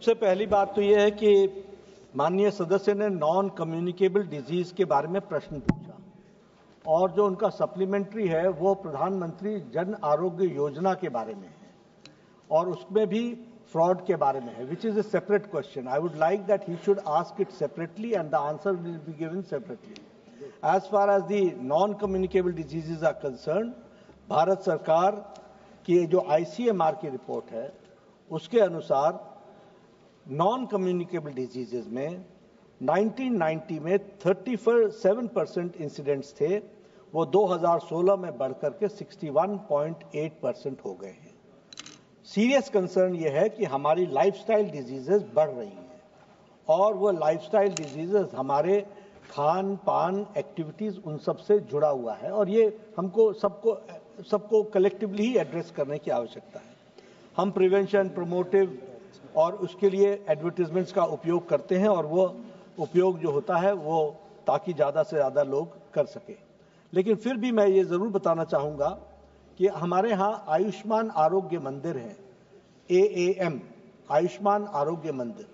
सबसे पहली बात तो यह है कि माननीय सदस्य ने नॉन कम्युनिकेबल डिजीज के बारे में प्रश्न पूछा और जो उनका सप्लीमेंट्री है वो प्रधानमंत्री जन आरोग्य योजना के बारे में है और उसमें भी फ्रॉड के बारे में है, which is a separate question. I would like that he should ask it separately and the answer will be given separately. As far as the non communicable diseases are concerned, Bharat सरकार की जो ICMR की report है उसके अनुसार non communicable diseases में 1990 में 37% incidents थे, वो 2016 में बढ़कर के 61.8% हो गए हैं. सीरियस कंसर्न ये है कि हमारी लाइफस्टाइल डिजीजेस बढ़ रही हैं और वो लाइफस्टाइल डिजीजेस हमारे खान पान एक्टिविटीज उन सब से जुड़ा हुआ है और ये हमको सबको कलेक्टिवली ही एड्रेस करने की आवश्यकता है. हम प्रिवेंशन, प्रोमोटिव और उसके लिए एडवर्टीजमेंट्स का उपयोग करते हैं और वो उपयोग जो होता है वो ताकि ज़्यादा से ज़्यादा लोग कर सके. लेकिन फिर भी मैं ये ज़रूर बताना चाहूँगा कि हमारे यहाँ आयुष्मान आरोग्य मंदिर हैं, AAM आयुष्मान आरोग्य मंदिर,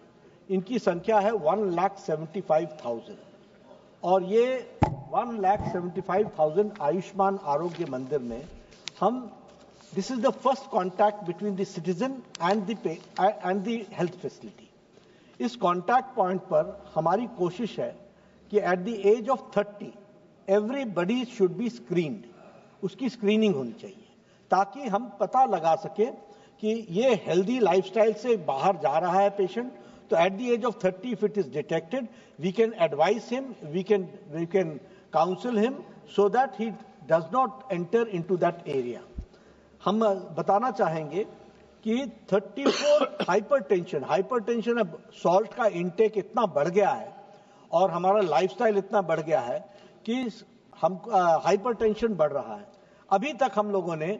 इनकी संख्या है 1,75,000 और ये 1,75,000 आयुष्मान आरोग्य मंदिर में हम This is the first contact between the citizen and the health facility. इस contact point पर हमारी कोशिश है कि at the age of 30 everybody should be screened. उसकी screening होनी चाहिए ताकि हम पता लगा सके कि ये healthy lifestyle से बाहर जा रहा है patient. तो at the age of 30 if it is detected, we can advise him, we can counsel him so that he does not enter into that area. हम बताना चाहेंगे कि 34 हाइपरटेंशन अब सॉल्ट का इंटेक इतना बढ़ गया है और हमारा लाइफस्टाइल इतना बढ़ गया है कि हम हाइपरटेंशन बढ़ रहा है. अभी तक हम लोगों ने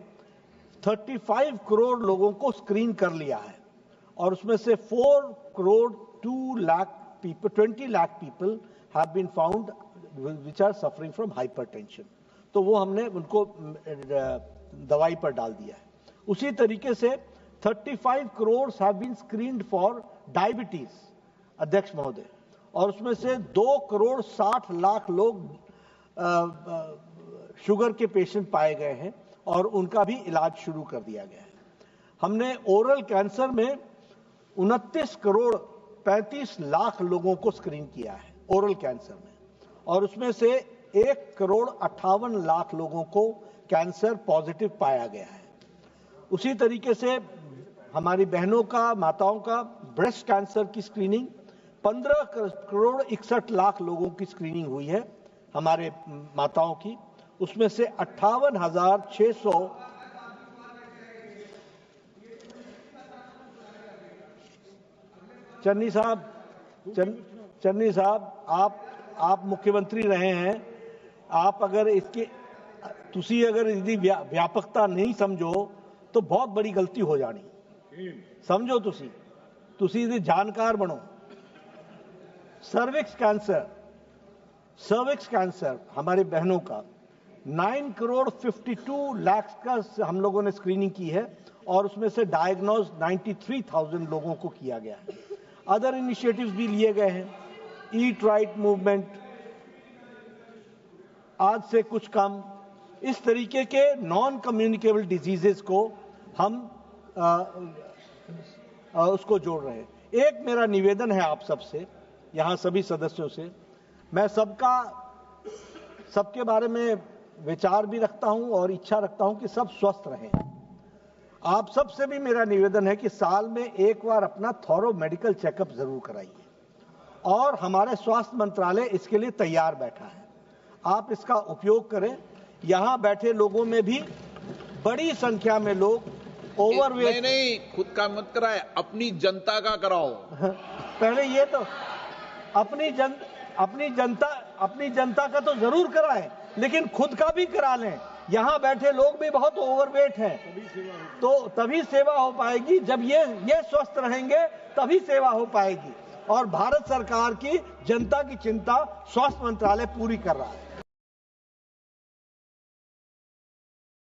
35 करोड़ लोगों को स्क्रीन कर लिया है और उसमें से 4 crore 2 lakh people 20 lakh people have been found which are suffering from hypertension. तो वो हमने उनको दवाई पर डाल दिया है. उसी तरीके से 35 crore have been screened for diabetes, अध्यक्ष महोदय, और उसमें से 2 करोड़ 60 लाख लोग शुगर के पेशेंट पाए गए हैं और उनका भी इलाज शुरू कर दिया गया है. हमने ओरल कैंसर में 29 करोड़ 35 लाख लोगों को स्क्रीन किया है ओरल कैंसर में और उसमें से 1 करोड़ 58 लाख लोगों को कैंसर पॉजिटिव पाया गया है. उसी तरीके से हमारी बहनों का, माताओं का ब्रेस्ट कैंसर की स्क्रीनिंग 15 करोड़ 61 लाख लोगों की स्क्रीनिंग हुई है हमारे माताओं की. उसमें से 58,600 चन्नी साहब आप मुख्यमंत्री रहे हैं. आप अगर इसकी अगर यदि व्यापकता नहीं समझो तो बहुत बड़ी गलती हो जानी. समझो तुसी यदि जानकार बनो. सर्विक्स कैंसर हमारे बहनों का 9 करोड़ 52 लाख का हम लोगों ने स्क्रीनिंग की है और उसमें से डायग्नोज 93,000 लोगों को किया गया है. अदर इनिशिएटिव्स भी लिए गए हैं. ईट राइट मूवमेंट, आज से कुछ कम, इस तरीके के नॉन कम्युनिकेबल डिजीजेस को हम उसको जोड़ रहे हैं. एक मेरा निवेदन है आप सबसे, यहाँ सभी सदस्यों से, मैं सबके बारे में विचार भी रखता हूं और इच्छा रखता हूं कि सब स्वस्थ रहें. आप सबसे भी मेरा निवेदन है कि साल में एक बार अपना थॉरो मेडिकल चेकअप जरूर कराइए और हमारे स्वास्थ्य मंत्रालय इसके लिए तैयार बैठा है. आप इसका उपयोग करें. यहाँ बैठे लोगों में भी बड़ी संख्या में लोग ओवरवेट नहीं खुद का मत कराए, अपनी जनता का कराओ. पहले ये तो अपनी जनता का तो जरूर कराएं, लेकिन खुद का भी करा लें. यहाँ बैठे लोग भी बहुत ओवरवेट हैं, तो तभी सेवा हो पाएगी. जब ये स्वस्थ रहेंगे तभी सेवा हो पाएगी और भारत सरकार की जनता की चिंता स्वास्थ्य मंत्रालय पूरी कर रहा है.